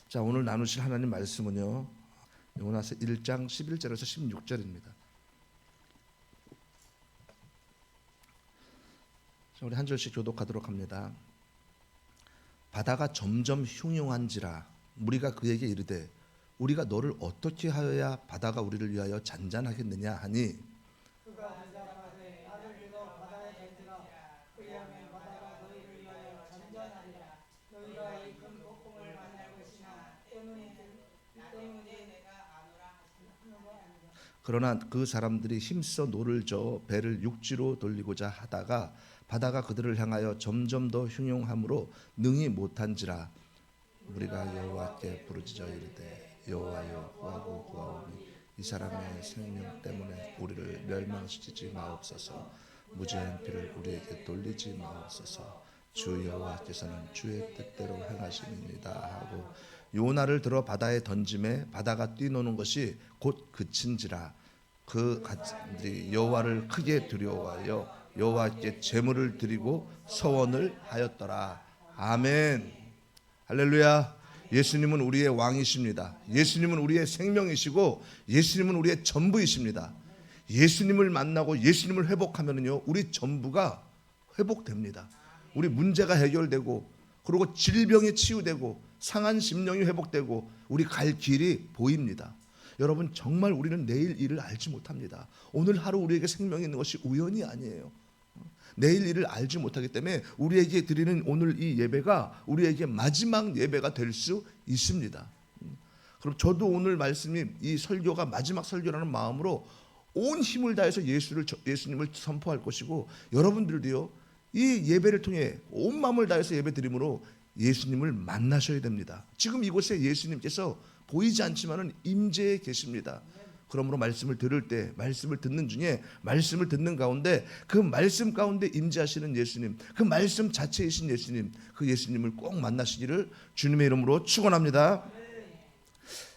자, 오늘 나누실 하나님 말씀은요, 요나서 1장 11절에서 16절입니다. 우리 한 절씩 교독하도록 합니다. 바다가 점점 흉흉한지라 무리가 그에게 이르되 우리가 너를 어떻게 하여야 바다가 우리를 위하여 잔잔하겠느냐 하니 그가 대답하되 나를 믿어 바다에 던지라. 그리하면 바다가 너희를 위하여 잔잔하리라. 너희가 이 큰 폭풍을 만날 것이나 때문에 내가 아노라 하시는 거 아니라. 그러나 그 사람들이 힘써 노를 저어 배를 육지로 돌리고자 하다가 바다가 그들을 향하여 점점 더 흉흉함으로 능히 못한지라 우리가 여호와께 부르짖어 이르되 여호와여 구하고 구하오니 이 사람의 생명 때문에 우리를 멸망시키지 마옵소서. 무죄한 피를 우리에게 돌리지 마옵소서. 주 여호와께서는 주의 뜻대로 행하심이니이다 하고 요나를 들어 바다에 던짐에 바다가 뛰노는 것이 곧 그친지라 그 가들이 여호와를 크게 두려워하여 여호와께 제물을 드리고 서원을 하였더라. 아멘. 할렐루야. 예수님은 우리의 왕이십니다. 예수님은 우리의 생명이시고 예수님은 우리의 전부이십니다. 예수님을 만나고 예수님을 회복하면은요, 우리 전부가 회복됩니다. 우리 문제가 해결되고, 그리고 질병이 치유되고, 상한 심령이 회복되고, 우리 갈 길이 보입니다. 여러분, 정말 우리는 내일 일을 알지 못합니다. 오늘 하루 우리에게 생명이 있는 것이 우연이 아니에요. 내일 일을 알지 못하기 때문에 우리에게 드리는 오늘 이 예배가 우리에게 마지막 예배가 될 수 있습니다. 그럼 저도 오늘 말씀이 이 설교가 마지막 설교라는 마음으로 온 힘을 다해서 예수님을 선포할 것이고, 여러분들도요, 이 예배를 통해 온 마음을 다해서 예배 드림으로 예수님을 만나셔야 됩니다. 지금 이곳에 예수님께서 보이지 않지만은 임재해 계십니다. 그러므로 말씀을 들을 때, 말씀을 듣는 중에, 말씀을 듣는 가운데 그 말씀 가운데 임재하시는 예수님, 그 말씀 자체이신 예수님, 그 예수님을 꼭 만나시기를 주님의 이름으로 축원합니다.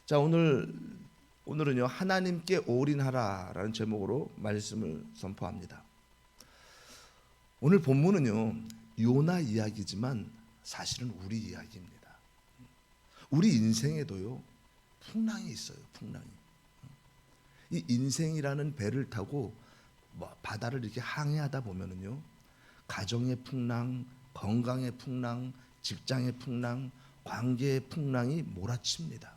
자, 오늘은요, 하나님께 올인하라라는 제목으로 말씀을 선포합니다. 오늘 본문은요, 요나 이야기지만 사실은 우리 이야기입니다. 우리 인생에도요, 풍랑이 있어요. 풍랑이. 이 인생이라는 배를 타고 바다를 이렇게 항해하다 보면은요, 가정의 풍랑, 건강의 풍랑, 직장의 풍랑, 관계의 풍랑이 몰아칩니다.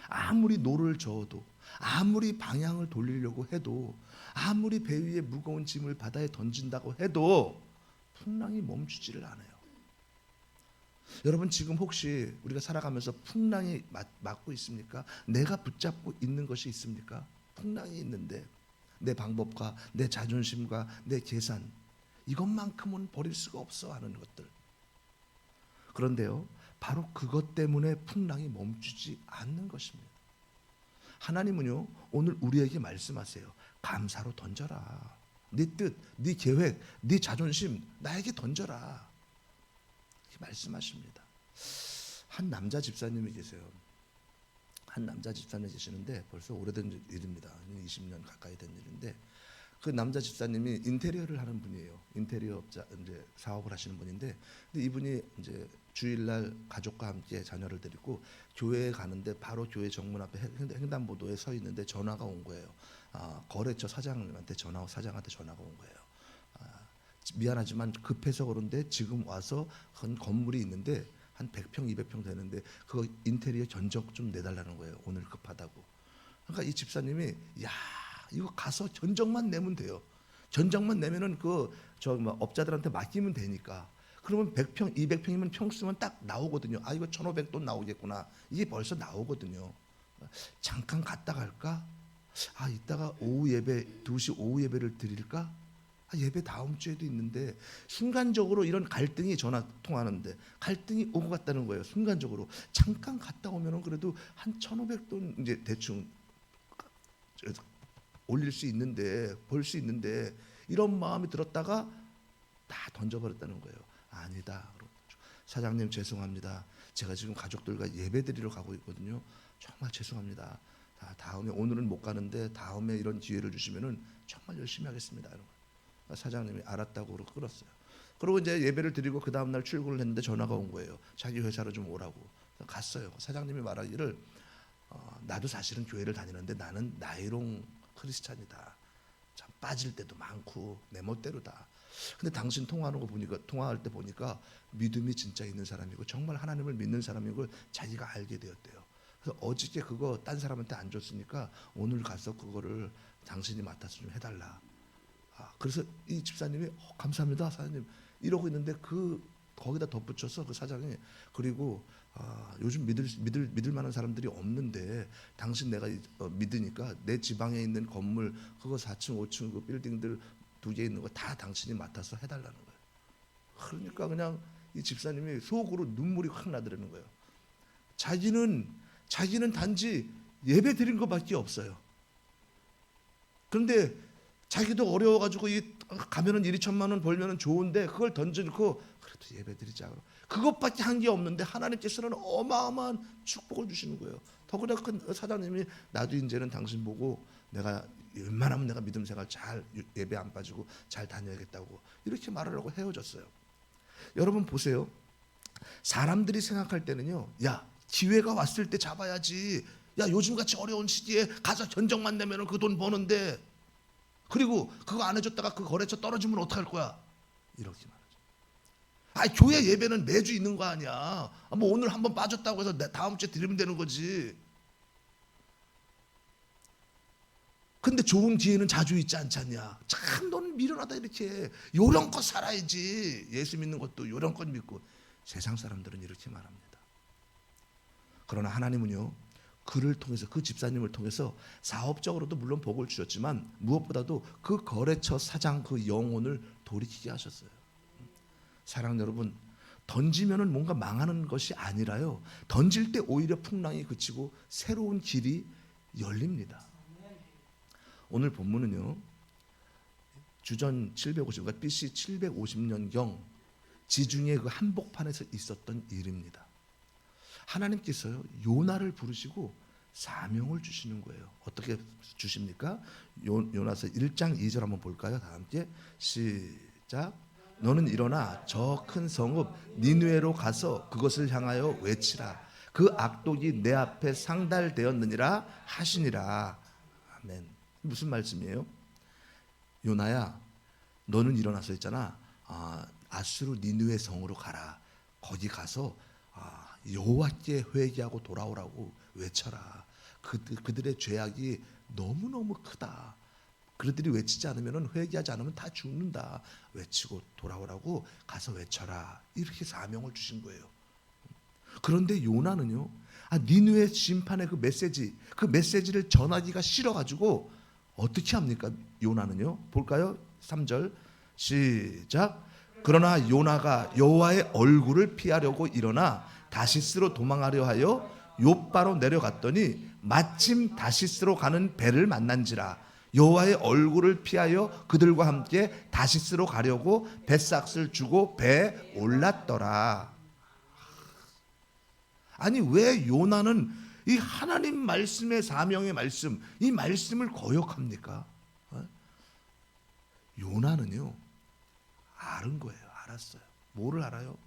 아무리 노를 저어도, 아무리 방향을 돌리려고 해도, 아무리 배 위에 무거운 짐을 바다에 던진다고 해도 풍랑이 멈추지를 않아요. 여러분, 지금 혹시 우리가 살아가면서 풍랑이 맞고 있습니까? 내가 붙잡고 있는 것이 있습니까? 풍랑이 있는데 내 방법과 내 자존심과 내 계산, 이것만큼은 버릴 수가 없어 하는 것들. 그런데요, 바로 그것 때문에 풍랑이 멈추지 않는 것입니다. 하나님은요, 오늘 우리에게 말씀하세요. 감사로 던져라. 네 뜻, 네 계획, 네 자존심 나에게 던져라. 말씀하십니다. 한 남자 집사님이 계세요. 한 남자 집사님이 계시는데 벌써 오래된 일입니다. 20년 가까이 된 일인데, 그 남자 집사님이 인테리어를 하는 분이에요. 인테리어 업자 이제 사업을 하시는 분인데, 근데 이분이 이제 주일날 가족과 함께 자녀를 데리고 교회에 가는데 바로 교회 정문 앞에 횡단보도에 서 있는데 전화가 온 거예요. 거래처 사장한테 전화가 온 거예요. 미안하지만 급해서 그런데 지금 와서 한 건물이 있는데 한 100평, 200평 되는데 그거 인테리어 견적 좀 내달라는 거예요. 오늘 급하다고. 그러니까 이 집사님이 야, 이거 가서 견적만 내면 돼요. 견적만 내면은 업자들한테 맡기면 되니까. 그러면 100평, 200평이면 평수면 딱 나오거든요. 아, 이거 1,500돈 나오겠구나. 이게 벌써 나오거든요. 잠깐 갔다 갈까? 아, 이따가 오후 예배, 2시 오후 예배를 드릴까? 예배 다음 주에도 있는데, 순간적으로 이런 갈등이 전화 통하는데 갈등이 오고 갔다는 거예요. 순간적으로 잠깐 갔다 오면은 그래도 한 1,500돈 이제 대충 올릴 수 있는데, 벌 수 있는데, 이런 마음이 들었다가 다 던져버렸다는 거예요. 아니다. 사장님 죄송합니다. 제가 지금 가족들과 예배드리러 가고 있거든요. 정말 죄송합니다. 다음에, 오늘은 못 가는데 다음에 이런 기회를 주시면은 정말 열심히 하겠습니다. 사장님이 알았다고 끊었어요. 그리고 이제 예배를 드리고 그 다음날 출근을 했는데 전화가 온 거예요. 자기 회사로 좀 오라고. 갔어요. 사장님이 말하기를 나도 사실은 교회를 다니는데 나는 나이롱 크리스찬이다. 참 빠질 때도 많고 내 멋대로다. 근데 당신 통화할 때 보니까 믿음이 진짜 있는 사람이고 정말 하나님을 믿는 사람인 걸 자기가 알게 되었대요. 그래서 어저께 그거 딴 사람한테 안 줬으니까 오늘 가서 그거를 당신이 맡아서 좀 해달라. 그래서 이 집사님이 감사합니다 사장님 이러고 있는데 거기다 덧붙여서 그 사장이 그리고 요즘 믿을 만한 사람들이 없는데 당신 내가 믿으니까 내 지방에 있는 건물 그거 4층 5층 그 빌딩들 2개 있는 거 다 당신이 맡아서 해달라는 거예요. 그러니까 그냥 이 집사님이 속으로 눈물이 확 나더라는 거예요. 자기는 단지 예배 드린 것밖에 없어요. 그런데 자기도 어려워가지고 가면은 1, 2천만 원 벌면은 좋은데 그걸 던져놓고 그래도 예배 드리자. 그것밖에 한 게 없는데 하나님께서는 어마어마한 축복을 주시는 거예요. 더구나 큰 사장님이 나도 이제는 당신 보고 내가 웬만하면 내가 믿음 생활 잘 예배 안 빠지고 잘 다녀야겠다고 이렇게 말을 하고 헤어졌어요. 여러분 보세요. 사람들이 생각할 때는요. 야 기회가 왔을 때 잡아야지. 야 요즘같이 어려운 시기에 가서 견적만 내면은 그 돈 버는데 그리고 그거 안 해줬다가 그 거래처 떨어지면 어떡할 거야? 이렇게 말하죠. 교회 예배는 매주 있는 거 아니야. 뭐 오늘 한번 빠졌다고 해서 다음 주에 드리면 되는 거지. 근데 좋은 기회는 자주 있지 않잖냐. 참 너는 미련하다 이렇게. 요령껏 살아야지. 예수 믿는 것도 요령껏 믿고. 세상 사람들은 이렇게 말합니다. 그러나 하나님은요. 그를 통해서 그 집사님을 통해서 사업적으로도 물론 복을 주셨지만 무엇보다도 그 거래처 사장 그 영혼을 돌이키게 하셨어요. 사랑 여러분 던지면은 뭔가 망하는 것이 아니라요. 던질 때 오히려 풍랑이 그치고 새로운 길이 열립니다. 오늘 본문은요. 주전 750, 그러니까 BC 750년경 지중해 그 한복판에서 있었던 일입니다. 하나님께서요 요나를 부르시고 사명을 주시는 거예요. 어떻게 주십니까? 요나서 1장 2절 한번 볼까요? 다 함께 시작. 너는 일어나 저 큰 성읍 니느웨로 가서 그것을 향하여 외치라. 그 악독이 내 앞에 상달되었느니라 하시니라. 아멘. 무슨 말씀이에요? 요나야 너는 일어나서 있잖아. 아수르 니느웨 성으로 가라. 거기 가서 여호와께 회개하고 돌아오라고 외쳐라. 그들의 죄악이 너무너무 크다. 그들이 외치지 않으면 회개하지 않으면 다 죽는다. 외치고 돌아오라고 가서 외쳐라. 이렇게 사명을 주신 거예요. 그런데 요나는요. 니느웨 심판의 그 메시지를 전하기가 싫어가지고 어떻게 합니까? 요나는요. 볼까요? 3절 시작. 그러나 요나가 여호와의 얼굴을 피하려고 일어나 다시스로 도망하려 하여 욥바로 내려갔더니 마침 다시스로 가는 배를 만난지라. 여호와의 얼굴을 피하여 그들과 함께 다시스로 가려고 뱃삭을 주고 배에 올랐더라. 아니 왜 요나는 이 하나님 말씀의 사명의 말씀, 이 말씀을 거역합니까? 요나는요 아는 거예요. 알았어요. 뭐를 알아요?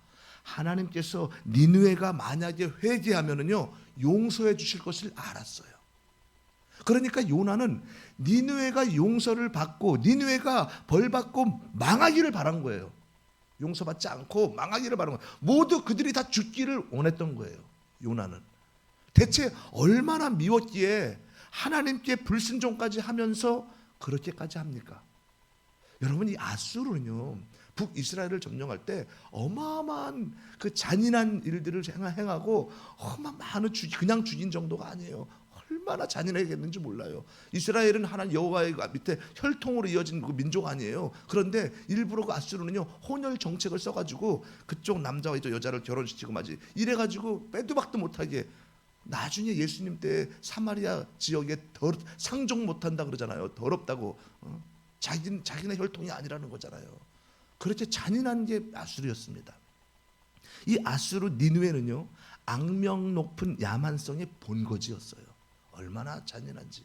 하나님께서 니느웨가 만약에 회개하면은요 용서해 주실 것을 알았어요. 그러니까 요나는 니느웨가 용서를 받고 니느웨가 벌 받고 망하기를 바란 거예요. 용서받지 않고 망하기를 바란 거예요. 모두 그들이 다 죽기를 원했던 거예요. 요나는 대체 얼마나 미웠기에 하나님께 불순종까지 하면서 그렇게까지 합니까? 여러분 이 아수르는요 북이스라엘을 점령할 때 어마어마한 그 잔인한 일들을 행하고 많은 그냥 죽인 정도가 아니에요. 얼마나 잔인하겠는지 몰라요. 이스라엘은 하나님 여호와의 밑에 혈통으로 이어진 그 민족 아니에요. 그런데 일부러 그 아수르는요 혼혈 정책을 써가지고 그쪽 남자와 또 여자를 결혼시키고 마지 이래가지고 빼도 박도 못하게 나중에 예수님 때 사마리아 지역에 상종 못한다 그러잖아요. 더럽다고. 자기네 혈통이 아니라는 거잖아요. 그렇게 잔인한 게 아수르였습니다. 이 아수르 니느웨는요 악명 높은 야만성의 본거지였어요. 얼마나 잔인한지.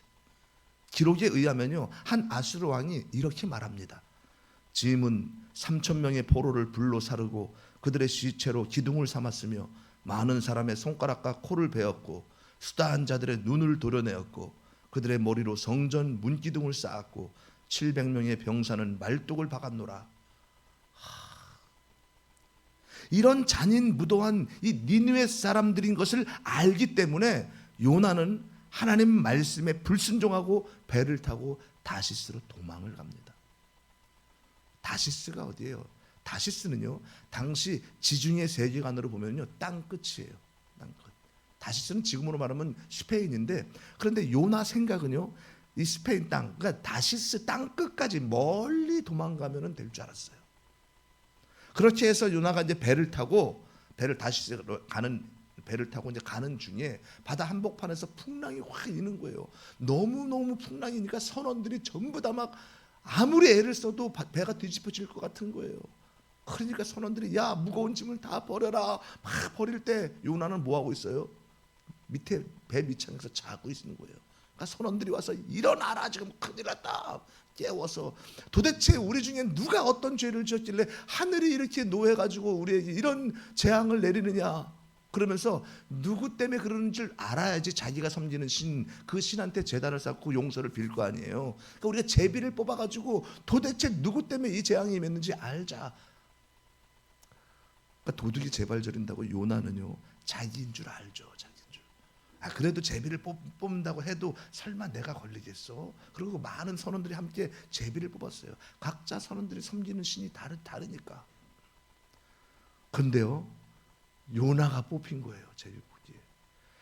기록에 의하면요 한 아수르 왕이 이렇게 말합니다. 짐은 3,000명의 포로를 불로 사르고 그들의 시체로 기둥을 삼았으며 많은 사람의 손가락과 코를 베었고 수다한 자들의 눈을 도려내었고 그들의 머리로 성전 문기둥을 쌓았고 700명의 병사는 말뚝을 박았노라. 이런 잔인무도한 이 니느웨 사람들인 것을 알기 때문에 요나는 하나님 말씀에 불순종하고 배를 타고 다시스로 도망을 갑니다. 다시스가 어디예요? 다시스는요, 당시 지중해 세계관으로 보면요, 땅 끝이에요. 땅 끝. 다시스는 지금으로 말하면 스페인인데, 그런데 요나 생각은요, 이 스페인 땅, 그러니까 다시스 땅 끝까지 멀리 도망가면 될 줄 알았어요. 그렇게 해서 요나가 이제 배를 타고 다시스로 가는 배를 타고 이제 가는 중에 바다 한복판에서 풍랑이 확 이는 거예요. 너무 풍랑이니까 선원들이 전부 다 막 아무리 애를 써도 배가 뒤집어질 것 같은 거예요. 그러니까 선원들이 야 무거운 짐을 다 버려라 막 버릴 때 요나는 뭐 하고 있어요? 밑에 배 밑창에서 자고 있는 거예요. 그러니까 선원들이 와서 일어나라 지금 큰일 났다 깨워서 도대체 우리 중에 누가 어떤 죄를 지었길래 하늘이 이렇게 노해가지고 우리에게 이런 재앙을 내리느냐 그러면서 누구 때문에 그러는 줄 알아야지 자기가 섬기는 신, 그 신한테 제단을 쌓고 용서를 빌 거 아니에요. 그러니까 우리가 제비를 뽑아가지고 도대체 누구 때문에 이 재앙이 임했는지 알자. 그러니까 도둑이 제발 저린다고 요나는요 자기인 줄 알죠. 자기인 줄. 그래도 제비를 뽑는다고 해도 설마 내가 걸리겠어? 그리고 많은 선원들이 함께 제비를 뽑았어요. 각자 선원들이 섬기는 신이 다르니까. 그런데요 요나가 뽑힌 거예요. 제비 보기에.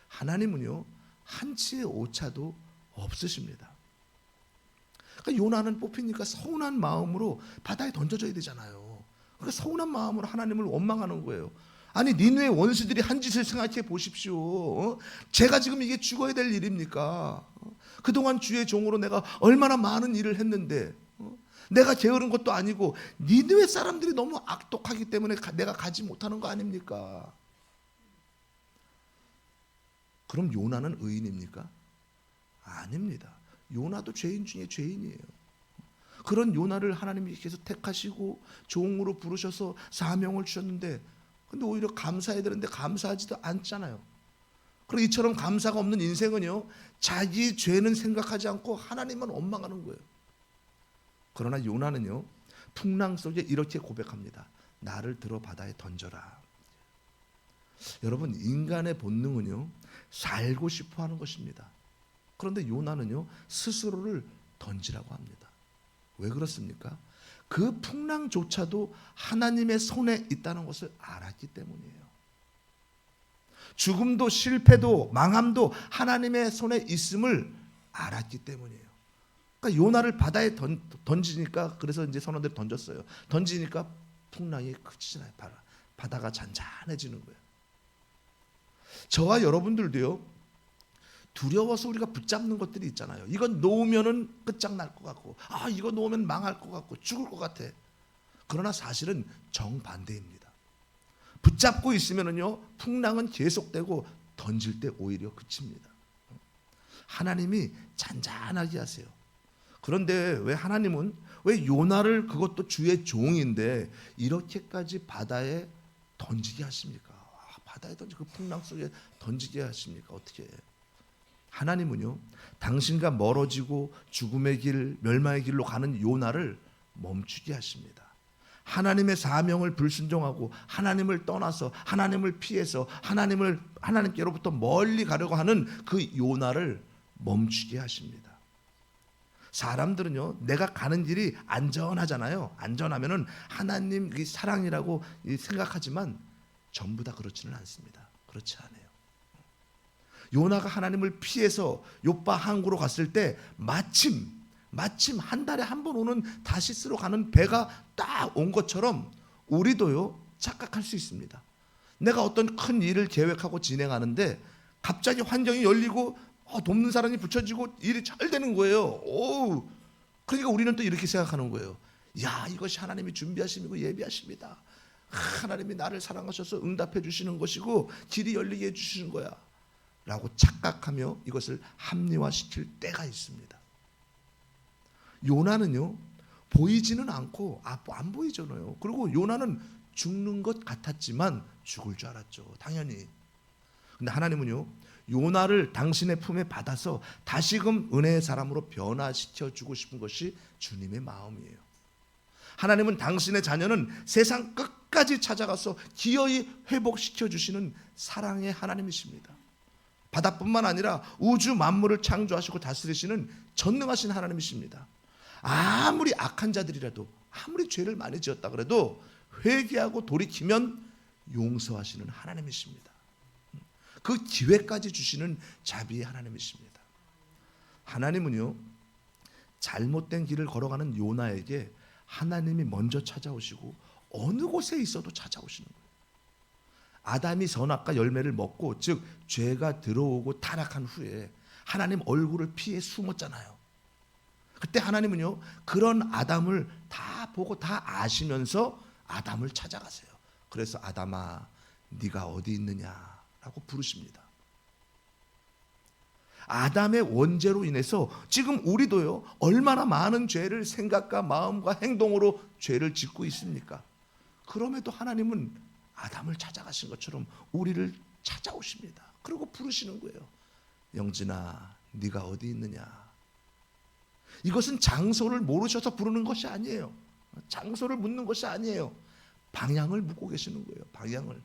하나님은요 한치의 오차도 없으십니다. 그러니까 요나는 뽑히니까 서운한 마음으로 바다에 던져져야 되잖아요. 그러니까 서운한 마음으로 하나님을 원망하는 거예요. 아니 니느웨 원수들이 한 짓을 생각해 보십시오. 제가 지금 이게 죽어야 될 일입니까? 그동안 주의 종으로 내가 얼마나 많은 일을 했는데 내가 게으른 것도 아니고 니느웨 사람들이 너무 악독하기 때문에 내가 가지 못하는 거 아닙니까? 그럼 요나는 의인입니까? 아닙니다. 요나도 죄인 중에 죄인이에요. 그런 요나를 하나님이 계속 택하시고 종으로 부르셔서 사명을 주셨는데 근데 오히려 감사해야 되는데 감사하지도 않잖아요. 그리고 이처럼 감사가 없는 인생은요 자기 죄는 생각하지 않고 하나님만 원망하는 거예요. 그러나 요나는요 풍랑 속에 이렇게 고백합니다. 나를 들어 바다에 던져라. 여러분 인간의 본능은요 살고 싶어 하는 것입니다. 그런데 요나는요 스스로를 던지라고 합니다. 왜 그렇습니까? 그 풍랑조차도 하나님의 손에 있다는 것을 알았기 때문이에요. 죽음도 실패도 망함도 하나님의 손에 있음을 알았기 때문이에요. 그러니까 요나를 바다에 던지니까 그래서 이제 선원들이 던졌어요. 던지니까 풍랑이 그치잖아요. 바다가 잔잔해지는 거예요. 저와 여러분들도요 두려워서 우리가 붙잡는 것들이 있잖아요. 이건 놓으면은 끝장날 것 같고 이거 놓으면 망할 것 같고 죽을 것 같아. 그러나 사실은 정반대입니다. 붙잡고 있으면은요 풍랑은 계속되고 던질 때 오히려 그칩니다. 하나님이 잔잔하게 하세요. 그런데 왜 하나님은 왜 요나를 그것도 주의 종인데 이렇게까지 바다에 던지게 하십니까? 바다에 그 풍랑 속에 던지게 하십니까? 어떻게 해요? 하나님은요 당신과 멀어지고 죽음의 길 멸망의 길로 가는 요나를 멈추게 하십니다. 하나님의 사명을 불순종하고 하나님을 떠나서 하나님을 피해서 하나님께로부터 멀리 가려고 하는 그 요나를 멈추게 하십니다. 사람들은요 내가 가는 길이 안전하잖아요. 안전하면은 하나님 그 사랑이라고 생각하지만 전부 다 그렇지는 않습니다. 그렇지 않아요. 요나가 하나님을 피해서 요빠 항구로 갔을 때 마침 한 달에 한 번 오는 다시스로 가는 배가 딱 온 것처럼 우리도요 착각할 수 있습니다. 내가 어떤 큰 일을 계획하고 진행하는데 갑자기 환경이 열리고 돕는 사람이 붙여지고 일이 잘 되는 거예요. 그러니까 우리는 또 이렇게 생각하는 거예요. 야 이것이 하나님이 준비하심이고 예비하십니다. 하나님이 나를 사랑하셔서 응답해 주시는 것이고 길이 열리게 해 주시는 거야 라고 착각하며 이것을 합리화시킬 때가 있습니다. 요나는요 보이지는 않고 안 보이잖아요. 그리고 요나는 죽는 것 같았지만 죽을 줄 알았죠. 당연히. 근데 하나님은요, 요나를 당신의 품에 받아서 다시금 은혜의 사람으로 변화시켜 주고 싶은 것이 주님의 마음이에요. 하나님은 당신의 자녀는 세상 끝까지 찾아가서 기어이 회복시켜 주시는 사랑의 하나님이십니다. 바다뿐만 아니라 우주 만물을 창조하시고 다스리시는 전능하신 하나님이십니다. 아무리 악한 자들이라도, 아무리 죄를 많이 지었다 그래도 회개하고 돌이키면 용서하시는 하나님이십니다. 그 기회까지 주시는 자비의 하나님이십니다. 하나님은요, 잘못된 길을 걸어가는 요나에게 하나님이 먼저 찾아오시고 어느 곳에 있어도 찾아오시는 거예요. 아담이 선악과 열매를 먹고, 즉 죄가 들어오고 타락한 후에 하나님 얼굴을 피해 숨었잖아요. 그때 하나님은요, 그런 아담을 다 보고 다 아시면서 아담을 찾아가세요. 그래서 아담아, 네가 어디 있느냐라고 부르십니다. 아담의 원죄로 인해서 지금 우리도요, 얼마나 많은 죄를 생각과 마음과 행동으로 죄를 짓고 있습니까? 그럼에도 하나님은 아담을 찾아가신 것처럼 우리를 찾아오십니다. 그리고 부르시는 거예요. 영진아, 네가 어디 있느냐. 이것은 장소를 모르셔서 부르는 것이 아니에요. 장소를 묻는 것이 아니에요. 방향을 묻고 계시는 거예요. 방향을.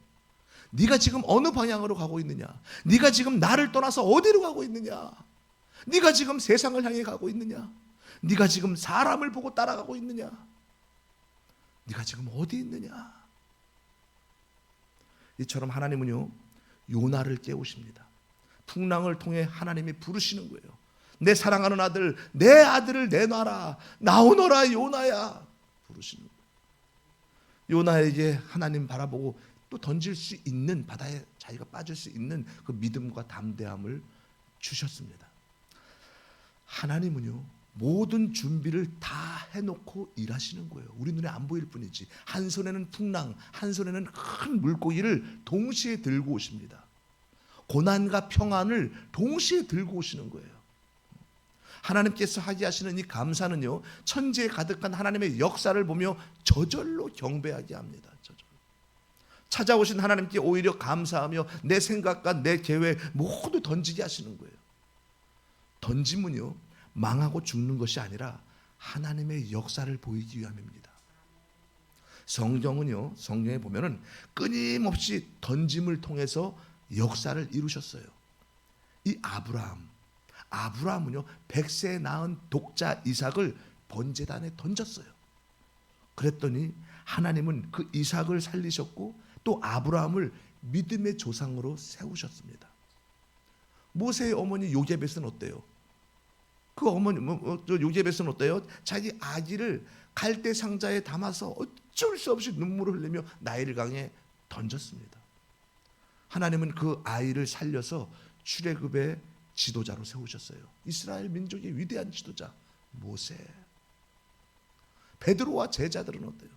네가 지금 어느 방향으로 가고 있느냐? 네가 지금 나를 떠나서 어디로 가고 있느냐? 네가 지금 세상을 향해 가고 있느냐? 네가 지금 사람을 보고 따라가고 있느냐? 네가 지금 어디 있느냐? 이처럼 하나님은요, 요나를 깨우십니다. 풍랑을 통해 하나님이 부르시는 거예요. 내 사랑하는 아들, 내 아들을 내놔라. 나오너라 요나야. 부르시는 거예요. 요나에게 하나님 바라보고 또 던질 수 있는, 바다에 자기가 빠질 수 있는 그 믿음과 담대함을 주셨습니다. 하나님은요, 모든 준비를 다 해놓고 일하시는 거예요. 우리 눈에 안 보일 뿐이지. 한 손에는 풍랑, 한 손에는 큰 물고기를 동시에 들고 오십니다. 고난과 평안을 동시에 들고 오시는 거예요. 하나님께서 하게 하시는 이 감사는요, 천지에 가득한 하나님의 역사를 보며 저절로 경배하게 합니다. 저절로. 찾아오신 하나님께 오히려 감사하며 내 생각과 내 계획 모두 던지게 하시는 거예요. 던짐은요, 망하고 죽는 것이 아니라 하나님의 역사를 보이기 위함입니다. 성경은요, 성경에 보면은 끊임없이 던짐을 통해서 역사를 이루셨어요. 이 아브라함은요, 100세에 낳은 독자 이삭을 번제단에 던졌어요. 그랬더니 하나님은 그 이삭을 살리셨고 또 아브라함을 믿음의 조상으로 세우셨습니다. 모세의 어머니 요게벳은 어때요? 그 어머니 요게벳은 어때요? 자기 아기를 갈대 상자에 담아서 어쩔 수 없이 눈물을 흘리며 나일 강에 던졌습니다. 하나님은 그 아이를 살려서 출애굽의 지도자로 세우셨어요. 이스라엘 민족의 위대한 지도자 모세. 베드로와 제자들은 어때요?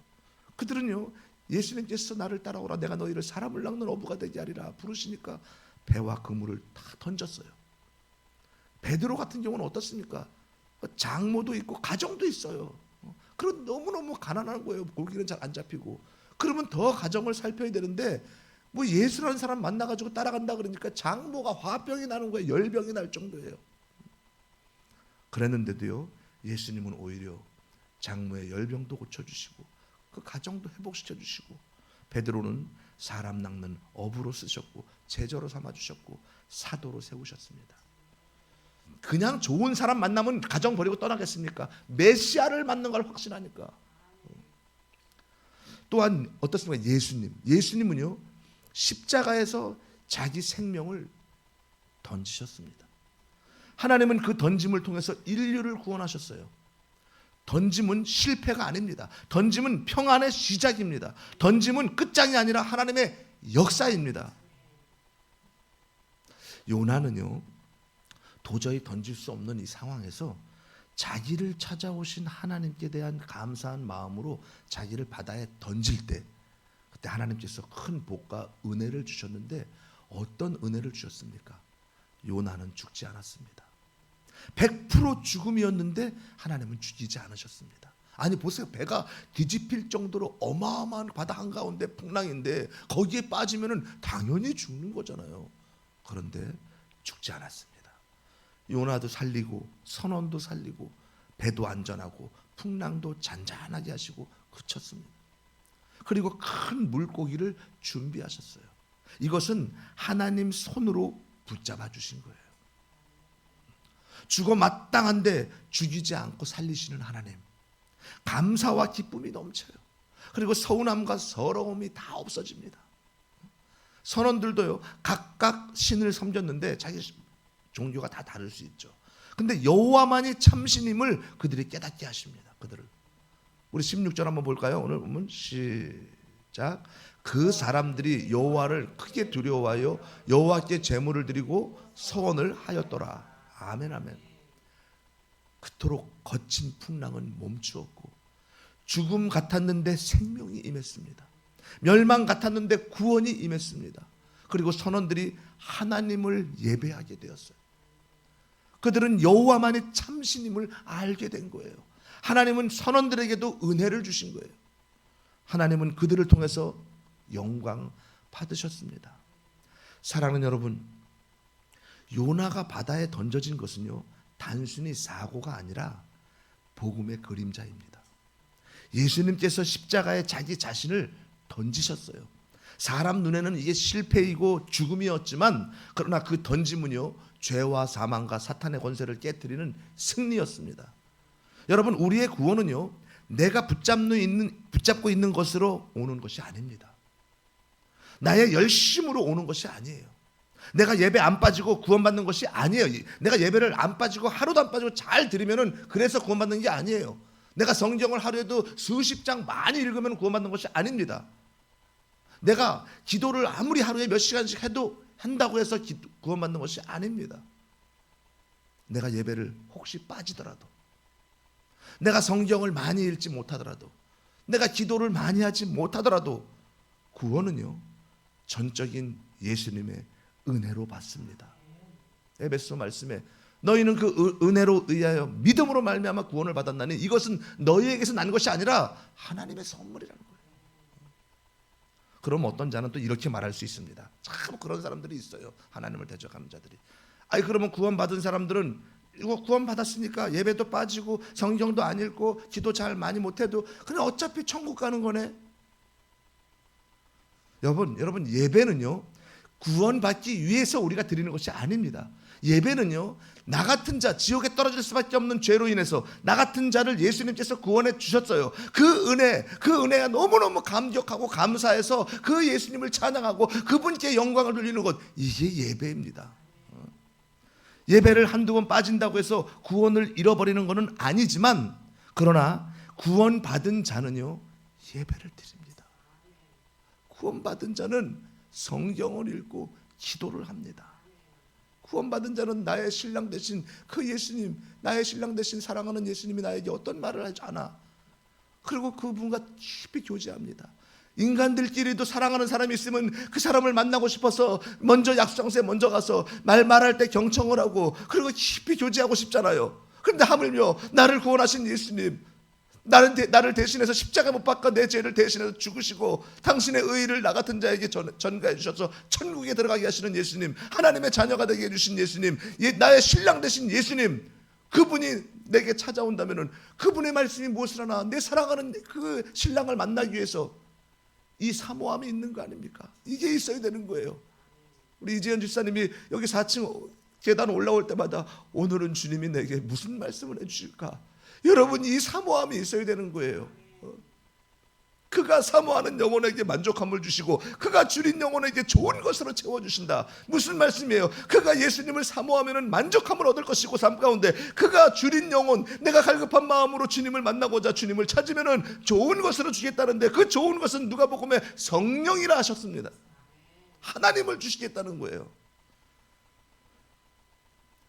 그들은요, 예수님께서 나를 따라오라, 내가 너희를 사람을 낚는 어부가 되게 하리라 부르시니까 배와 그물을 다 던졌어요. 베드로 같은 경우는 어떻습니까? 장모도 있고 가정도 있어요. 그럼 너무너무 가난한 거예요. 고기는 잘 안 잡히고. 그러면 더 가정을 살펴야 되는데 뭐 예수라는 사람 만나가지고 따라간다 그러니까 장모가 화병이 나는 거예요. 열병이 날 정도예요. 그랬는데도요, 예수님은 오히려 장모의 열병도 고쳐주시고 그 가정도 회복시켜주시고, 베드로는 사람 낚는 어부로 쓰셨고 제자로 삼아주셨고 사도로 세우셨습니다. 그냥 좋은 사람 만나면 가정 버리고 떠나겠습니까? 메시아를 만난 걸 확신하니까. 또한 어떻습니까? 예수님은요, 십자가에서 자기 생명을 던지셨습니다. 하나님은 그 던짐을 통해서 인류를 구원하셨어요. 던짐은 실패가 아닙니다. 던짐은 평안의 시작입니다. 던짐은 끝장이 아니라 하나님의 역사입니다. 요나는요, 도저히 던질 수 없는 이 상황에서 자기를 찾아오신 하나님께 대한 감사한 마음으로 자기를 바다에 던질 때, 그때 하나님께서 큰 복과 은혜를 주셨는데 어떤 은혜를 주셨습니까? 요나는 죽지 않았습니다. 100% 죽음이었는데 하나님은 죽이지 않으셨습니다. 아니 보세요. 배가 뒤집힐 정도로 어마어마한 바다 한가운데 풍랑인데 거기에 빠지면은 당연히 죽는 거잖아요. 그런데 죽지 않았습니다. 요나도 살리고 선원도 살리고 배도 안전하고 풍랑도 잔잔하게 하시고 그쳤습니다. 그리고 큰 물고기를 준비하셨어요. 이것은 하나님 손으로 붙잡아 주신 거예요. 죽어 마땅한데 죽이지 않고 살리시는 하나님. 감사와 기쁨이 넘쳐요. 그리고 서운함과 서러움이 다 없어집니다. 선원들도요, 각각 신을 섬겼는데 자기 종교가 다 다를 수 있죠. 근데 여호와만이 참신임을 그들이 깨닫게 하십니다. 그들을. 우리 16절 한번 볼까요? 오늘 보면 시작. 그 사람들이 여호와를 크게 두려워하여 여호와께 제물을 드리고 서원을 하였더라. 아멘 아멘. 그토록 거친 풍랑은 멈추었고 죽음 같았는데 생명이 임했습니다. 멸망 같았는데 구원이 임했습니다. 그리고 선원들이 하나님을 예배하게 되었어요. 그들은 여호와만이 참신임을 알게 된 거예요. 하나님은 선원들에게도 은혜를 주신 거예요. 하나님은 그들을 통해서 영광 받으셨습니다. 사랑하는 여러분, 요나가 바다에 던져진 것은요, 단순히 사고가 아니라 복음의 그림자입니다. 예수님께서 십자가에 자기 자신을 던지셨어요. 사람 눈에는 이게 실패이고 죽음이었지만 그러나 그 던짐은요, 죄와 사망과 사탄의 권세를 깨뜨리는 승리였습니다. 여러분, 우리의 구원은요, 내가 붙잡고 있는 것으로 오는 것이 아닙니다. 나의 열심으로 오는 것이 아니에요. 내가 예배 안 빠지고 구원받는 것이 아니에요. 내가 예배를 안 빠지고 하루도 안 빠지고 잘 드리면은 그래서 구원받는 게 아니에요. 내가 성경을 하루에도 수십 장 많이 읽으면 구원받는 것이 아닙니다. 내가 기도를 아무리 하루에 몇 시간씩 해도 한다고 해서 구원받는 것이 아닙니다. 내가 예배를 혹시 빠지더라도, 내가 성경을 많이 읽지 못하더라도, 내가 기도를 많이 하지 못하더라도 구원은요, 전적인 예수님의 은혜로 받습니다. 에베소 말씀에 너희는 그 은혜로 의하여 믿음으로 말미암아 구원을 받았나니 이것은 너희에게서 난 것이 아니라 하나님의 선물이라는 거예요. 그럼 어떤 자는 또 이렇게 말할 수 있습니다. 참 그런 사람들이 있어요. 하나님을 대적하는 자들이. 아니 그러면 구원받은 사람들은 이거 구원받았으니까 예배도 빠지고 성경도 안 읽고 기도 잘 많이 못해도 그냥 어차피 천국 가는 거네. 여러분 예배는요, 구원받기 위해서 우리가 드리는 것이 아닙니다. 예배는요, 나 같은 자, 지옥에 떨어질 수밖에 없는 죄로 인해서 나 같은 자를 예수님께서 구원해 주셨어요. 그 은혜가 너무너무 감격하고 감사해서 그 예수님을 찬양하고 그분께 영광을 돌리는 것, 이게 예배입니다. 예배를 한두 번 빠진다고 해서 구원을 잃어버리는 것은 아니지만, 그러나 구원받은 자는요, 예배를 드립니다. 구원받은 자는 성경을 읽고 기도를 합니다. 구원받은 자는 나의 신랑 되신 그 예수님, 나의 신랑 되신 사랑하는 예수님이 나에게 어떤 말을 하지 않아. 그리고 그분과 깊이 교제합니다. 인간들끼리도 사랑하는 사람이 있으면 그 사람을 만나고 싶어서 먼저 약속장소에 먼저 가서 말할 때 경청을 하고 그리고 깊이 교제하고 싶잖아요. 그런데 하물며 나를 구원하신 예수님, 나를 대신해서 십자가 못 박아 내 죄를 대신해서 죽으시고 당신의 의의를 나 같은 자에게 전가해 주셔서 천국에 들어가게 하시는 예수님, 하나님의 자녀가 되게 해주신 예수님, 나의 신랑 되신 예수님, 그분이 내게 찾아온다면 그분의 말씀이 무엇을 하나, 내 사랑하는 그 신랑을 만나기 위해서 이 사모함이 있는 거 아닙니까? 이게 있어야 되는 거예요. 우리 이재현 집사님이 여기 4층 계단 올라올 때마다 오늘은 주님이 내게 무슨 말씀을 해주실까? 여러분, 이 사모함이 있어야 되는 거예요. 그가 사모하는 영혼에게 만족함을 주시고 그가 줄인 영혼에게 좋은 것으로 채워주신다. 무슨 말씀이에요? 그가 예수님을 사모하면 만족함을 얻을 것이고 삶 가운데 그가 줄인 영혼, 내가 갈급한 마음으로 주님을 만나고자 주님을 찾으면 좋은 것으로 주겠다는데 그 좋은 것은 누가복음에 성령이라 하셨습니다. 하나님을 주시겠다는 거예요.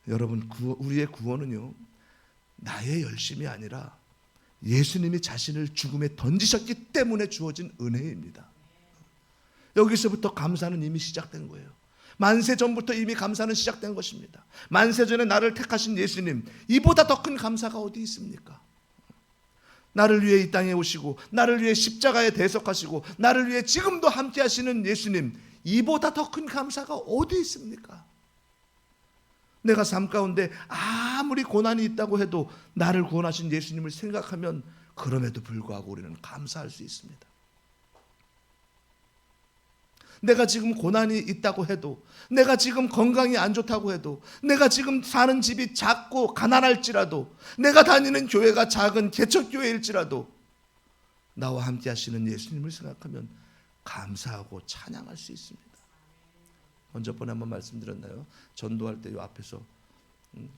여러분, 우리의 구원은요, 나의 열심이 아니라 예수님이 자신을 죽음에 던지셨기 때문에 주어진 은혜입니다. 여기서부터 감사는 이미 시작된 거예요. 만세 전부터 이미 감사는 시작된 것입니다. 만세 전에 나를 택하신 예수님, 이보다 더 큰 감사가 어디 있습니까? 나를 위해 이 땅에 오시고 나를 위해 십자가에 대속하시고 나를 위해 지금도 함께 하시는 예수님, 이보다 더 큰 감사가 어디 있습니까? 내가 삶 가운데 아무리 고난이 있다고 해도 나를 구원하신 예수님을 생각하면 그럼에도 불구하고 우리는 감사할 수 있습니다. 내가 지금 고난이 있다고 해도, 내가 지금 건강이 안 좋다고 해도, 내가 지금 사는 집이 작고 가난할지라도, 내가 다니는 교회가 작은 개척교회일지라도 나와 함께 하시는 예수님을 생각하면 감사하고 찬양할 수 있습니다. 먼저 번에 한번 말씀드렸나요? 전도할 때 이 앞에서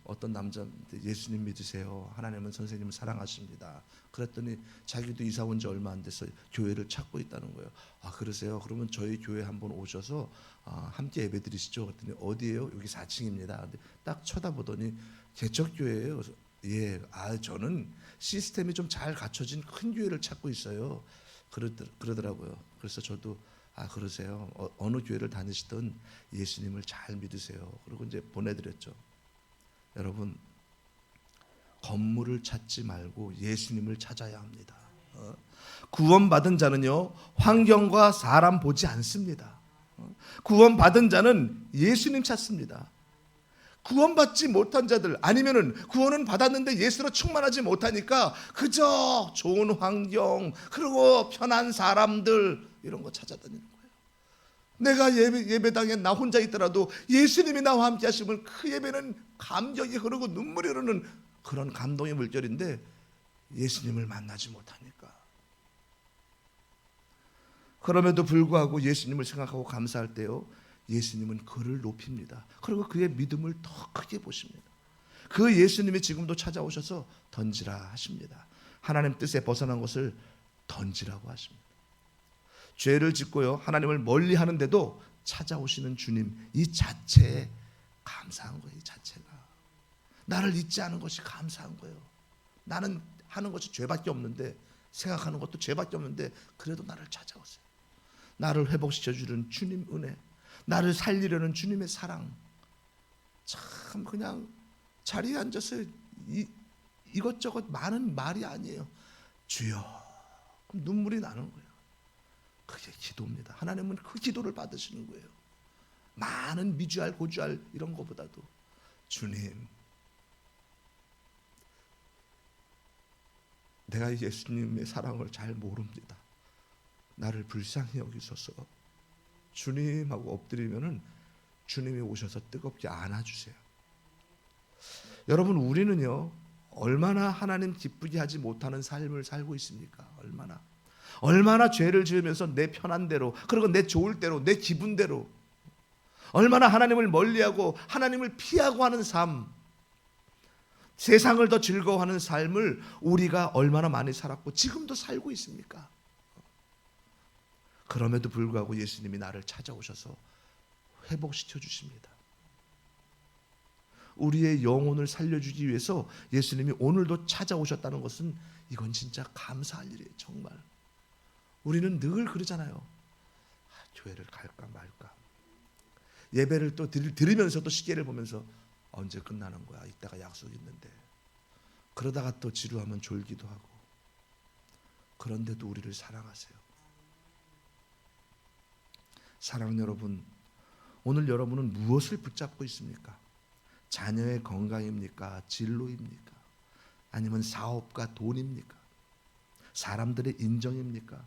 어떤 남자한테 예수님 믿으세요, 하나님은 선생님을 사랑하십니다. 그랬더니 자기도 이사 온 지 얼마 안 돼서 교회를 찾고 있다는 거예요. 아, 그러세요? 그러면 저희 교회 한번 오셔서 함께 예배 드리시죠. 그랬더니 어디예요? 여기 4층입니다. 근데 딱 쳐다보더니 개척교회예요. 그래서 예, 저는 시스템이 좀 잘 갖춰진 큰 교회를 찾고 있어요. 그러더라고요. 그래서 저도 그러세요. 어느 교회를 다니시든 예수님을 잘 믿으세요. 그리고 이제 보내드렸죠. 여러분, 건물을 찾지 말고 예수님을 찾아야 합니다. 구원받은 자는요, 환경과 사람 보지 않습니다. 구원받은 자는 예수님 찾습니다. 구원받지 못한 자들, 아니면은 구원은 받았는데 예수로 충만하지 못하니까 그저 좋은 환경, 그리고 편한 사람들, 이런 거 찾아다니는 거예요. 내가 예배당에 나 혼자 있더라도 예수님이 나와 함께 하시면 그 예배는 감격이 흐르고 눈물이 흐르는 그런 감동의 물결인데 예수님을 만나지 못하니까. 그럼에도 불구하고 예수님을 생각하고 감사할 때요, 예수님은 그를 높입니다. 그리고 그의 믿음을 더 크게 보십니다. 그 예수님이 지금도 찾아오셔서 던지라 하십니다. 하나님 뜻에 벗어난 것을 던지라고 하십니다. 죄를 짓고요, 하나님을 멀리 하는데도 찾아오시는 주님, 이 자체에 감사한 거예요. 이 자체가 나를 잊지 않은 것이 감사한 거예요. 나는 하는 것이 죄밖에 없는데, 생각하는 것도 죄밖에 없는데 그래도 나를 찾아오세요. 나를 회복시켜 주는 주님 은혜, 나를 살리려는 주님의 사랑. 참 그냥 자리에 앉아서 이것저것 많은 말이 아니에요. 주여, 그럼 눈물이 나는 거예요. 그게 기도입니다. 하나님은 그 기도를 받으시는 거예요. 많은 미주알 고주알 이런 것보다도 주님, 내가 예수님의 사랑을 잘 모릅니다. 나를 불쌍히 여기소서. 주님 하고 엎드리면은 주님이 오셔서 뜨겁게 안아주세요. 여러분, 우리는요, 얼마나 하나님 기쁘게 하지 못하는 삶을 살고 있습니까? 얼마나 죄를 지으면서 내 편한 대로, 그리고 내 좋을 대로, 내 기분대로, 얼마나 하나님을 멀리하고 하나님을 피하고 하는 삶, 세상을 더 즐거워하는 삶을 우리가 얼마나 많이 살았고 지금도 살고 있습니까? 그럼에도 불구하고 예수님이 나를 찾아오셔서 회복시켜 주십니다. 우리의 영혼을 살려주기 위해서 예수님이 오늘도 찾아오셨다는 것은 이건 진짜 감사할 일이에요. 정말. 우리는 늘 그러잖아요. 교회를 갈까 말까. 예배를 또 들으면서 또 시계를 보면서 언제 끝나는 거야, 이따가 약속 있는데. 그러다가 또 지루하면 졸기도 하고. 그런데도 우리를 사랑하세요. 사랑하는 여러분, 오늘 여러분은 무엇을 붙잡고 있습니까? 자녀의 건강입니까? 진로입니까? 아니면 사업과 돈입니까? 사람들의 인정입니까?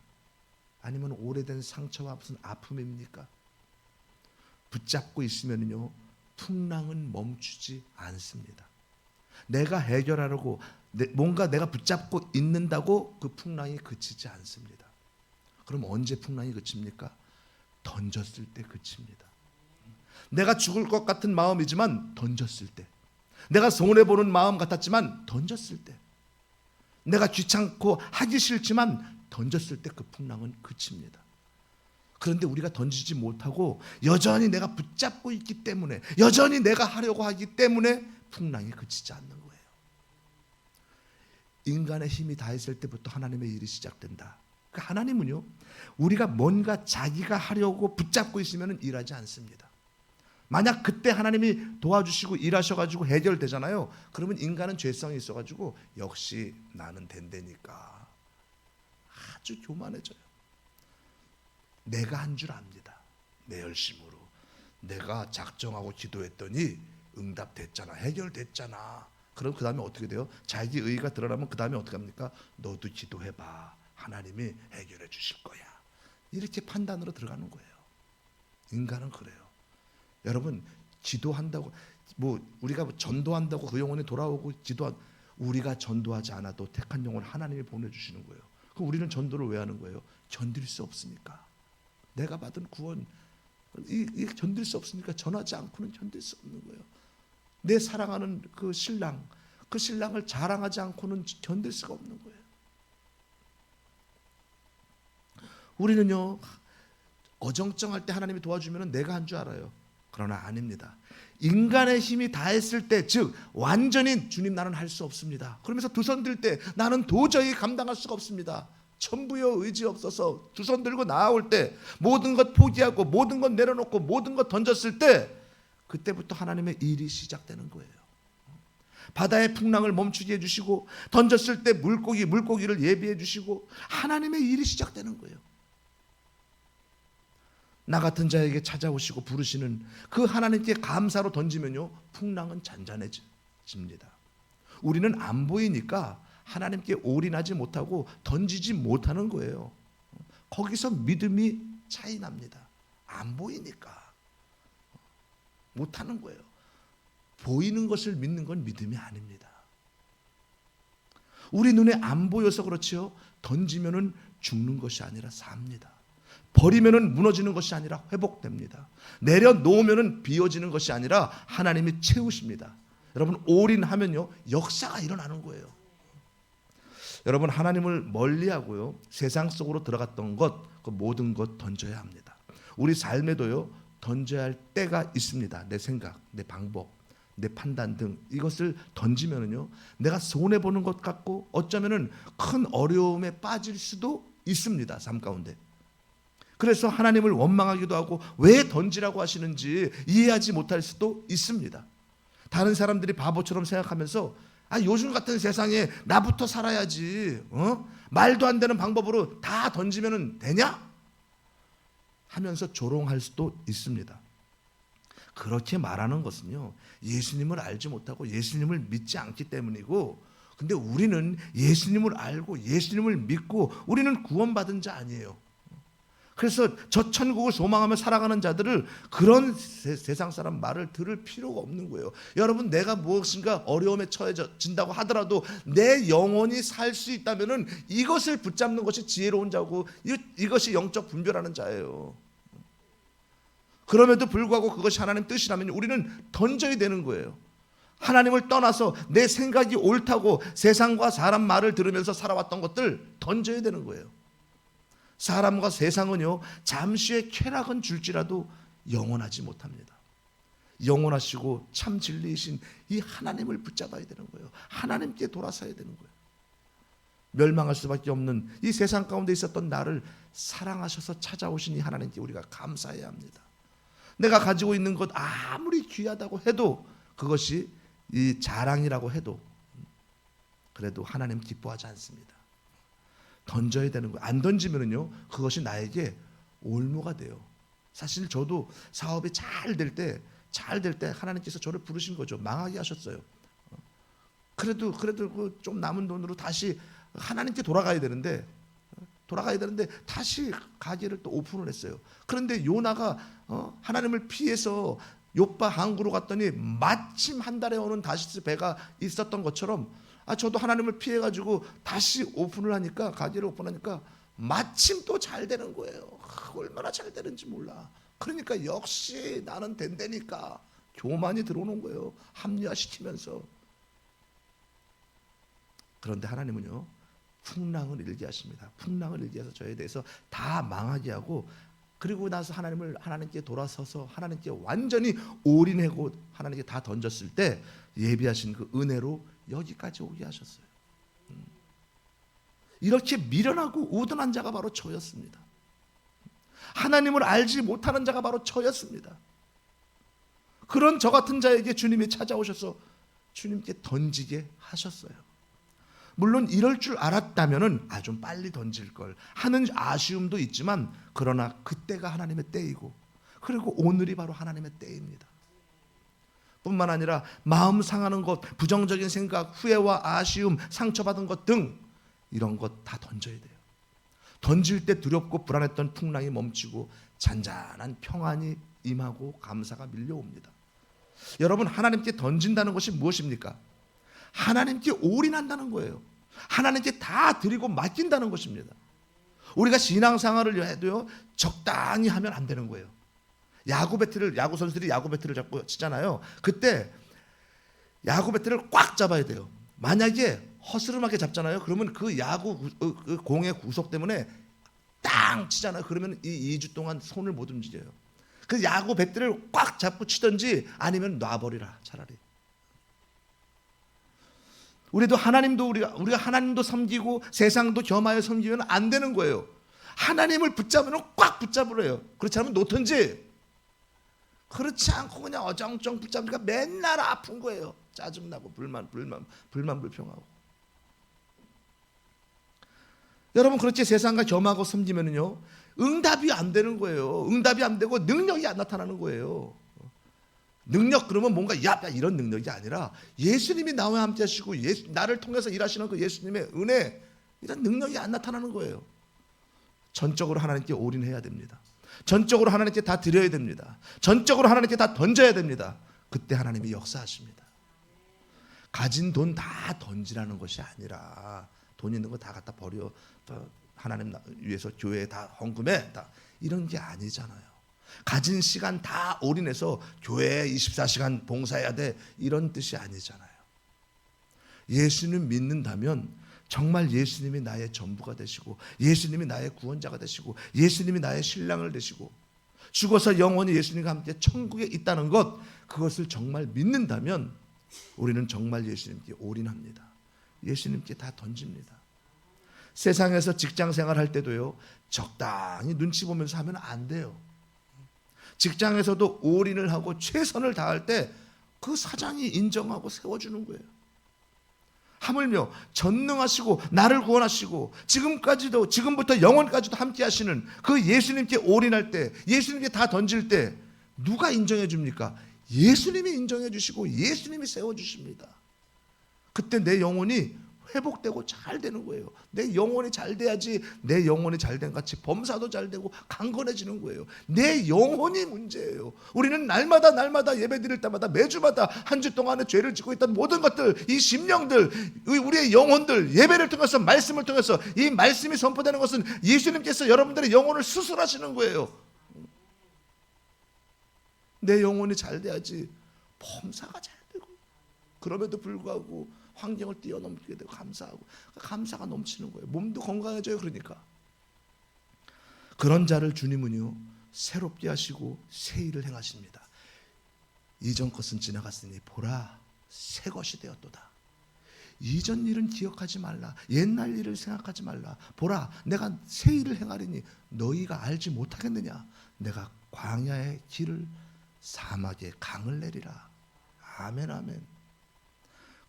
아니면 오래된 상처와 무슨 아픔입니까? 붙잡고 있으면요, 풍랑은 멈추지 않습니다. 내가 해결하려고 뭔가 내가 붙잡고 있는다고 그 풍랑이 그치지 않습니다. 그럼 언제 풍랑이 그칩니까? 던졌을 때 그칩니다. 내가 죽을 것 같은 마음이지만 던졌을 때, 내가 손해보는 마음 같았지만 던졌을 때, 내가 귀찮고 하기 싫지만 던졌을 때 그 풍랑은 그칩니다. 그런데 우리가 던지지 못하고 여전히 내가 붙잡고 있기 때문에, 여전히 내가 하려고 하기 때문에 풍랑이 그치지 않는 거예요. 인간의 힘이 다했을 때부터 하나님의 일이 시작된다. 그러니까 하나님은요, 우리가 뭔가 자기가 하려고 붙잡고 있으면 일하지 않습니다. 만약 그때 하나님이 도와주시고 일하셔가지고 해결되잖아요. 그러면 인간은 죄성이 있어가지고 역시 나는 된다니까 아주 교만해져요. 내가 한 줄 압니다. 내 열심으로 내가 작정하고 기도했더니 응답됐잖아, 해결됐잖아. 그럼 그 다음에 어떻게 돼요? 자기 의의가 드러나면 그 다음에 어떻게 합니까? 너도 기도해봐, 하나님이 해결해 주실 거야. 이렇게 판단으로 들어가는 거예요. 인간은 그래요. 여러분, 기도한다고 우리가 전도한다고 그 영혼이 돌아오고 우리가 전도하지 않아도 택한 영혼 하나님이 보내주시는 거예요. 그럼 우리는 전도를 왜 하는 거예요? 견딜 수 없으니까. 내가 받은 구원 이 견딜 수 없으니까 전하지 않고는 견딜 수 없는 거예요. 내 사랑하는 그 신랑을 자랑하지 않고는 견딜 수가 없는 거예요. 우리는요, 어정쩡할 때 하나님이 도와주면 내가 한 줄 알아요. 그러나 아닙니다. 인간의 힘이 다했을 때, 즉 완전히 주님 나는 할 수 없습니다, 그러면서 두 손 들 때 나는 도저히 감당할 수가 없습니다, 천부여 의지 없어서 두 손 들고 나아올 때, 모든 것 포기하고 모든 것 내려놓고 모든 것 던졌을 때, 그때부터 하나님의 일이 시작되는 거예요. 바다의 풍랑을 멈추게 해주시고, 던졌을 때 물고기를 예비해 주시고, 하나님의 일이 시작되는 거예요. 나 같은 자에게 찾아오시고 부르시는 그 하나님께 감사로 던지면요, 풍랑은 잔잔해집니다. 우리는 안 보이니까 하나님께 올인하지 못하고 던지지 못하는 거예요. 거기서 믿음이 차이 납니다. 안 보이니까 못하는 거예요. 보이는 것을 믿는 건 믿음이 아닙니다. 우리 눈에 안 보여서 그렇지요, 던지면은 죽는 것이 아니라 삽니다. 버리면은 무너지는 것이 아니라 회복됩니다. 내려놓으면은 비워지는 것이 아니라 하나님이 채우십니다. 여러분, 올인하면요, 역사가 일어나는 거예요. 여러분, 하나님을 멀리하고요, 세상 속으로 들어갔던 것, 그 모든 것 던져야 합니다. 우리 삶에도요, 던져야 할 때가 있습니다. 내 생각, 내 방법, 내 판단 등 이것을 던지면은요, 내가 손해 보는 것 같고 어쩌면은 큰 어려움에 빠질 수도 있습니다, 삶 가운데. 그래서 하나님을 원망하기도 하고 왜 던지라고 하시는지 이해하지 못할 수도 있습니다. 다른 사람들이 바보처럼 생각하면서 요즘 같은 세상에 나부터 살아야지, 말도 안 되는 방법으로 다 던지면 되냐? 하면서 조롱할 수도 있습니다. 그렇게 말하는 것은요, 예수님을 알지 못하고 예수님을 믿지 않기 때문이고, 근데 우리는 예수님을 알고 예수님을 믿고 우리는 구원받은 자 아니에요. 그래서 저 천국을 소망하며 살아가는 자들을 그런 세상 사람 말을 들을 필요가 없는 거예요. 여러분, 내가 무엇인가 어려움에 처해진다고 하더라도 내 영혼이 살 수 있다면은 이것을 붙잡는 것이 지혜로운 자고 이것이 영적 분별하는 자예요. 그럼에도 불구하고 그것이 하나님 뜻이라면 우리는 던져야 되는 거예요. 하나님을 떠나서 내 생각이 옳다고 세상과 사람 말을 들으면서 살아왔던 것들 던져야 되는 거예요. 사람과 세상은요, 잠시의 쾌락은 줄지라도 영원하지 못합니다. 영원하시고 참 진리이신 이 하나님을 붙잡아야 되는 거예요. 하나님께 돌아서야 되는 거예요. 멸망할 수밖에 없는 이 세상 가운데 있었던 나를 사랑하셔서 찾아오신 이 하나님께 우리가 감사해야 합니다. 내가 가지고 있는 것 아무리 귀하다고 해도, 그것이 이 자랑이라고 해도 그래도 하나님 기뻐하지 않습니다. 던져야 되는 거예요. 안 던지면은요, 그것이 나에게 올무가 돼요. 사실 저도 사업이 잘 될 때 하나님께서 저를 부르신 거죠. 망하게 하셨어요. 그래도 그 좀 남은 돈으로 다시 하나님께 돌아가야 되는데 다시 가게를 또 오픈을 했어요. 그런데 요나가 하나님을 피해서 요빠 항구로 갔더니 마침 한 달에 오는 다시스 배가 있었던 것처럼, 저도 하나님을 피해가지고 다시 오픈을 하니까, 가게를 오픈하니까 마침 또 잘 되는 거예요. 얼마나 잘 되는지 몰라. 그러니까 역시 나는 된다니까 교만이 들어오는 거예요. 합리화시키면서. 그런데 하나님은요, 풍랑을 일게 하십니다. 풍랑을 일게 해서 저에 대해서 다 망하게 하고, 그리고 나서 하나님께 돌아서서 하나님께 완전히 올인하고 하나님께 다 던졌을 때 예비하신 그 은혜로 여기까지 오게 하셨어요. 이렇게 미련하고 우둔한 자가 바로 저였습니다. 하나님을 알지 못하는 자가 바로 저였습니다. 그런 저 같은 자에게 주님이 찾아오셔서 주님께 던지게 하셨어요. 물론 이럴 줄 알았다면은 좀 빨리 던질 걸 하는 아쉬움도 있지만, 그러나 그때가 하나님의 때이고, 그리고 오늘이 바로 하나님의 때입니다. 뿐만 아니라 마음 상하는 것, 부정적인 생각, 후회와 아쉬움, 상처받은 것 등 이런 것 다 던져야 돼요. 던질 때 두렵고 불안했던 풍랑이 멈추고 잔잔한 평안이 임하고 감사가 밀려옵니다. 여러분, 하나님께 던진다는 것이 무엇입니까? 하나님께 올인한다는 거예요. 하나님께 다 드리고 맡긴다는 것입니다. 우리가 신앙생활을 해도요, 적당히 하면 안 되는 거예요. 야구 선수들이 야구 배트를 잡고 치잖아요. 그때 야구 배트를 꽉 잡아야 돼요. 만약에 허스름하게 잡잖아요. 그러면 그 그 공의 구속 때문에 땅 치잖아요. 그러면 이 2주 동안 손을 못 움직여요. 그 야구 배트를 꽉 잡고 치든지 아니면 놔버리라, 차라리. 우리가 하나님도 섬기고 세상도 겸하여 섬기면 안 되는 거예요. 하나님을 붙잡으면 꽉 붙잡으래요. 그렇지 않으면 놓든지. 그렇지 않고 그냥 어정쩡 붙잡으니까 맨날 아픈 거예요. 짜증나고 불평하고. 여러분, 그렇지 세상과 겸하고 섬기면요, 응답이 안 되는 거예요. 응답이 안 되고 능력이 안 나타나는 거예요. 능력 그러면 뭔가 이런 능력이 아니라 예수님이 나와 함께 하시고 나를 통해서 일하시는 그 예수님의 은혜, 이런 능력이 안 나타나는 거예요. 전적으로 하나님께 올인해야 됩니다. 전적으로 하나님께 다 드려야 됩니다. 전적으로 하나님께 다 던져야 됩니다. 그때 하나님이 역사하십니다. 가진 돈 다 던지라는 것이 아니라 돈 있는 거 다 갖다 버려, 하나님 위해서 교회에 다 헌금해, 다 이런 게 아니잖아요. 가진 시간 다 올인해서 교회에 24시간 봉사해야 돼, 이런 뜻이 아니잖아요. 예수님 믿는다면 정말 예수님이 나의 전부가 되시고, 예수님이 나의 구원자가 되시고, 예수님이 나의 신랑을 되시고, 죽어서 영원히 예수님과 함께 천국에 있다는 것, 그것을 정말 믿는다면 우리는 정말 예수님께 올인합니다. 예수님께 다 던집니다. 세상에서 직장 생활할 때도요, 적당히 눈치 보면서 하면 안 돼요. 직장에서도 올인을 하고 최선을 다할 때 그 사장이 인정하고 세워주는 거예요. 하물며 전능하시고 나를 구원하시고 지금부터 영원까지도 함께 하시는 그 예수님께 올인할 때, 예수님께 다 던질 때 누가 인정해 줍니까? 예수님이 인정해 주시고 예수님이 세워 주십니다. 그때 내 영혼이 회복되고 잘 되는 거예요. 내 영혼이 잘 돼야지, 내 영혼이 잘 된 같이 범사도 잘 되고 강건해지는 거예요. 내 영혼이 문제예요. 우리는 날마다 예배 드릴 때마다, 매주마다 한 주 동안에 죄를 짓고 있던 모든 것들, 이 심령들, 우리의 영혼들, 예배를 통해서, 말씀을 통해서 이 말씀이 선포되는 것은 예수님께서 여러분들의 영혼을 수술하시는 거예요. 내 영혼이 잘 돼야지 범사가 잘 되고, 그럼에도 불구하고 환경을 뛰어넘게 되고 감사가 넘치는 거예요. 몸도 건강해져요. 그러니까 그런 자를 주님은요, 새롭게 하시고 새 일을 행하십니다. 이전 것은 지나갔으니 보라, 새 것이 되었도다. 이전 일은 기억하지 말라. 옛날 일을 생각하지 말라. 보라, 내가 새 일을 행하리니 너희가 알지 못하겠느냐. 내가 광야의 길을, 사막에 강을 내리라. 아멘, 아멘.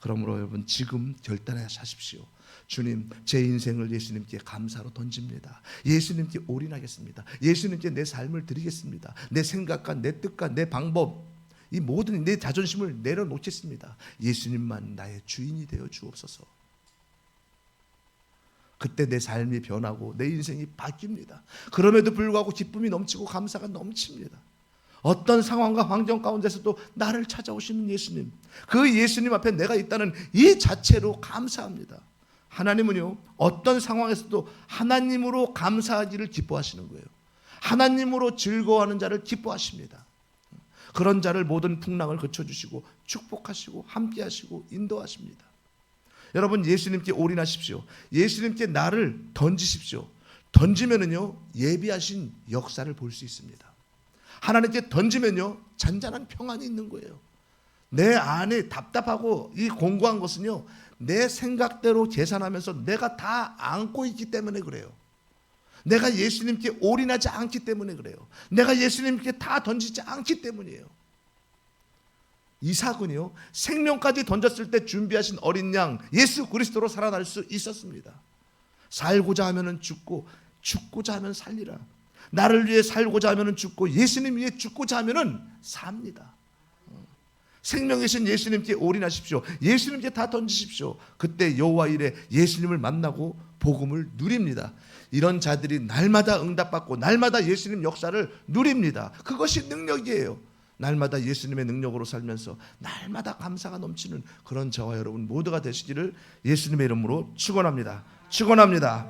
그러므로 여러분, 지금 결단하십시오. 주님, 제 인생을 예수님께 감사로 던집니다. 예수님께 올인하겠습니다. 예수님께 내 삶을 드리겠습니다. 내 생각과 내 뜻과 내 방법, 이 모든 내 자존심을 내려놓겠습니다. 예수님만 나의 주인이 되어 주옵소서. 그때 내 삶이 변하고 내 인생이 바뀝니다. 그럼에도 불구하고 기쁨이 넘치고 감사가 넘칩니다. 어떤 상황과 환경 가운데서도 나를 찾아오시는 예수님, 그 예수님 앞에 내가 있다는 이 자체로 감사합니다. 하나님은요, 어떤 상황에서도 하나님으로 감사하기를 기뻐하시는 거예요. 하나님으로 즐거워하는 자를 기뻐하십니다. 그런 자를 모든 풍랑을 거쳐주시고 축복하시고 함께하시고 인도하십니다. 여러분, 예수님께 올인하십시오. 예수님께 나를 던지십시오. 던지면은요, 예비하신 역사를 볼 수 있습니다. 하나님께 던지면요, 잔잔한 평안이 있는 거예요. 내 안에 답답하고 이 공고한 것은요, 내 생각대로 계산하면서 내가 다 안고 있기 때문에 그래요. 내가 예수님께 올인하지 않기 때문에 그래요. 내가 예수님께 다 던지지 않기 때문이에요. 이삭은요 생명까지 던졌을 때 준비하신 어린 양 예수 그리스도로 살아날 수 있었습니다. 살고자 하면은 죽고 죽고자 하면 살리라. 나를 위해 살고자 하면은 죽고 예수님 위해 죽고자 하면은 삽니다. 생명이신 예수님께 올인하십시오. 예수님께 다 던지십시오. 그때 여호와 일에 예수님을 만나고 복음을 누립니다. 이런 자들이 날마다 응답받고 날마다 예수님 역사를 누립니다. 그것이 능력이에요. 날마다 예수님의 능력으로 살면서 날마다 감사가 넘치는 그런 저와 여러분 모두가 되시기를 예수님의 이름으로 축원합니다. 축원합니다.